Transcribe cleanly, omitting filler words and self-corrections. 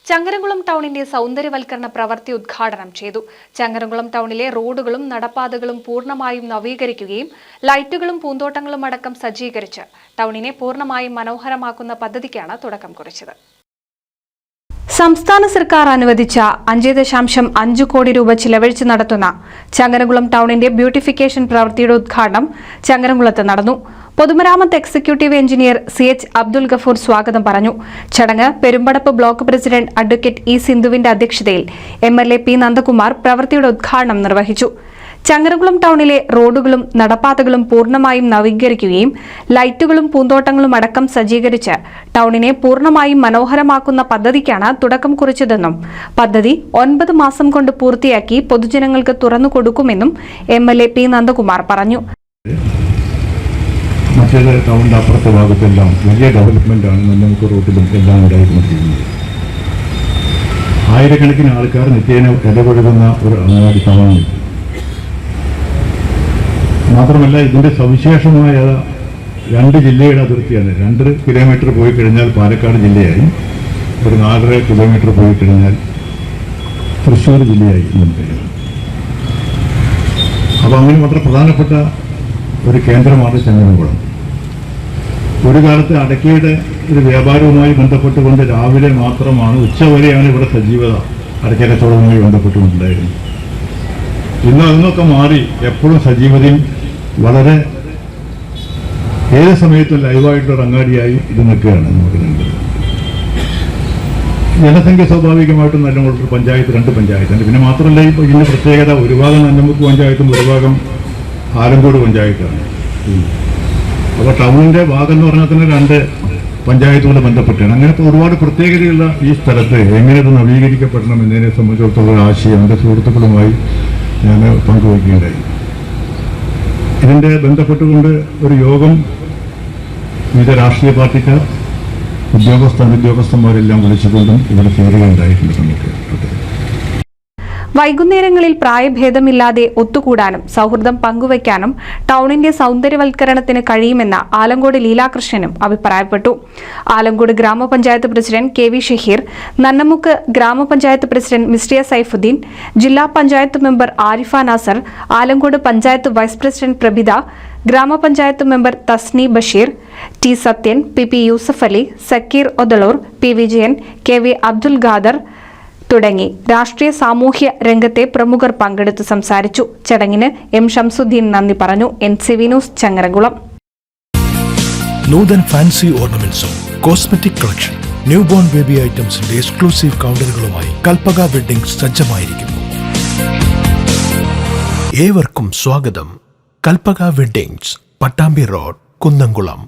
ചങ്ങരംകുളം ടൗണിന്റെ സൗന്ദര്യവൽക്കരണ പ്രവൃത്തി ഉദ്ഘാടനം ചെയ്തു. ചങ്ങരംകുളം ടൗണിലെ റോഡുകളും നടപ്പാതകളും പൂർണ്ണമായും നവീകരിക്കുകയും ലൈറ്റുകളും പൂന്തോട്ടങ്ങളും അടക്കം സജ്ജീകരിച്ച് ടൗണിനെ പൂർണ്ണമായും മനോഹരമാക്കുന്ന പദ്ധതിക്കാണ് തുടക്കം കുറിച്ചത്. സംസ്ഥാന സർക്കാർ അനുവദിച്ച 5.5 കോടി രൂപ ചിലവഴിച്ച് നടത്തുന്ന ചങ്ങരംകുളം ടൗണിന്റെ ബ്യൂട്ടിഫിക്കേഷൻ പ്രവൃത്തിയുടെ ഉദ്ഘാടനം ചങ്ങരംകുളത്ത് നടന്നു. പൊതുമരാമത്ത് executive engineer CH Abdul Gafoor സ്വാഗതം പറഞ്ഞു. ചടങ്ങ് Perumpadappu block president advocate E സിന്ധുവിന്റെ അധ്യക്ഷതയിൽ MLA P നന്ദകുമാർ പ്രവൃത്തിയുടെ ഉദ്ഘാടനം നിർവഹിച്ചു. ചങ്ങരംകുളം ടൗണിലെ റോഡുകളും നടപ്പാതകളും പൂർണ്ണമായും നവീകരിക്കുകയും ലൈറ്റുകളും പൂന്തോട്ടങ്ങളും അടക്കം സജ്ജീകരിച്ച് ടൗണിനെ പൂർണ്ണമായും മനോഹരമാക്കുന്ന പദ്ധതിക്കാണ് തുടക്കം കുറിച്ചതെന്നും പദ്ധതി 9 മാസം കൊണ്ട് പൂർത്തിയാക്കി പൊതുജനങ്ങൾക്ക് തുറന്നു കൊടുക്കുമെന്നും MLA P നന്ദകുമാർ പറഞ്ഞു. മറ്റേത് ടൗണിൻ്റെ അപ്പുറത്തെ ഭാഗത്തെല്ലാം വലിയ ഡെവലപ്മെൻറ്റാണ് നമുക്ക് റോഡിലും എല്ലാം ഉണ്ടായിക്കൊണ്ടിരിക്കുന്നത്. ആയിരക്കണക്കിന് ആൾക്കാർ നിത്യേന ഇടപഴകുന്ന ഒരു അങ്ങാടി ടൗണിൽ മാത്രമല്ല ഇതിൻ്റെ സവിശേഷമായ 2 ജില്ലയുടെ അതിർത്തിയാണ്. 2 കിലോമീറ്റർ പോയി കഴിഞ്ഞാൽ പാലക്കാട് ജില്ലയായി, ഒരു 4.5 കിലോമീറ്റർ പോയി കഴിഞ്ഞാൽ തൃശ്ശൂർ ജില്ലയായി മുൻകഴിഞ്ഞു. അപ്പോൾ അങ്ങനെ വളരെ പ്രധാനപ്പെട്ട ഒരു കേന്ദ്രമാണ് ചങ്ങരംകുളം. ഒരു കാലത്ത് അടയ്ക്കയുടെ ഒരു വ്യാപാരവുമായി ബന്ധപ്പെട്ടുകൊണ്ട് രാവിലെ മാത്രമാണ്, ഉച്ചവരെയാണ് ഇവിടെ സജീവത അടയ്ക്ക കച്ചവടവുമായി ബന്ധപ്പെട്ടുകൊണ്ടുണ്ടായിരുന്നത്. ഇന്ന് അതിനൊക്കെ മാറി എപ്പോഴും സജീവതയും വളരെ ഏത് സമയത്തും ലൈവായിട്ടുള്ള അങ്ങാടിയായി ഇത് നിൽക്കുകയാണ് നമുക്ക് കണ്ടത്. ജനസംഖ്യ സ്വാഭാവികമായിട്ടും നല്ലമുള്ളൊരു പഞ്ചായത്ത്, 2 പഞ്ചായത്തുണ്ട്. പിന്നെ മാത്രമല്ല ഇപ്പോൾ ഇതിൻ്റെ പ്രത്യേകത, ഒരു ഭാഗം നന്നമുക്ക് പഞ്ചായത്തും ഒരു ഭാഗം ആലങ്കോട് പഞ്ചായത്താണ്. അപ്പോൾ ടൗണിൻ്റെ ഭാഗം എന്ന് പറഞ്ഞാൽ തന്നെ 2 പഞ്ചായത്തുകൊണ്ട് ബന്ധപ്പെട്ടാണ്. അങ്ങനത്തെ ഒരുപാട് പ്രത്യേകതയുള്ള ഈ സ്ഥലത്ത് എങ്ങനെ ഇത് നവീകരിക്കപ്പെടണം എന്നതിനെ സംബന്ധിച്ചിടത്തോളം ആശയം എൻ്റെ സുഹൃത്തുക്കളുമായി ഞാൻ പങ്കുവയ്ക്കുകയുണ്ടായി. ഇതിൻ്റെ ബന്ധപ്പെട്ടുകൊണ്ട് ഒരു യോഗം വിവിധ രാഷ്ട്രീയ പാർട്ടിക്കാർ, ഉദ്യോഗസ്ഥന്മാരെല്ലാം വിളിച്ചുകൊണ്ടും ഇവിടെ ചേരുകയുണ്ടായിട്ടുണ്ട്. നമുക്ക് വൈകുന്നേരങ്ങളിൽ പ്രായഭേദമില്ലാതെ ഒത്തുകൂടാനും സൗഹൃദം പങ്കുവയ്ക്കാനും ടൗണിന്റെ സൗന്ദര്യവൽക്കരണത്തിന് കഴിയുമെന്ന് ആലങ്കോട് ലീലാകൃഷ്ണനും അഭിപ്രായപ്പെട്ടു. ആലങ്കോട് ഗ്രാമപഞ്ചായത്ത് പ്രസിഡന്റ് KV ഷഹീർ, നന്നമുക്ക് ഗ്രാമപഞ്ചായത്ത് പ്രസിഡന്റ് മിസ്റ്റിയ സൈഫുദ്ദീൻ, ജില്ലാ panchayat member Arifa Nasar, Alankode panchayat vice president Prabhitha, ഗ്രാമപഞ്ചായത്ത് member Tasni Basheer, T Sathyan, PP Yusuf Ali, Sakkeer Odalur, P Vijayan, KV Abdul Khader തുടങ്ങി രാഷ്ട്രീയ സാമൂഹ്യ രംഗത്തെ പ്രമുഖർ പങ്കെടുത്ത് സംസാരിച്ചു. ചടങ്ങിന് M ഷംസുദ്ദീൻ നന്ദി പറഞ്ഞു. NCV news Changaramkulam. Nuthan fancy ഓർണമെന്റ്സും cosmetic collection, new born baby ഐറ്റംസിന്റെ എക്സ്ക്ലൂസീവ് കൗണ്ടറുകളുമായി കൽപ്പക വെഡ്ഡിംഗ്സ് സജ്ജമായിരിക്കുന്നു. ഏവർക്കും സ്വാഗതം. Kalpaka weddings, Pattambi road, Kunnamkulam.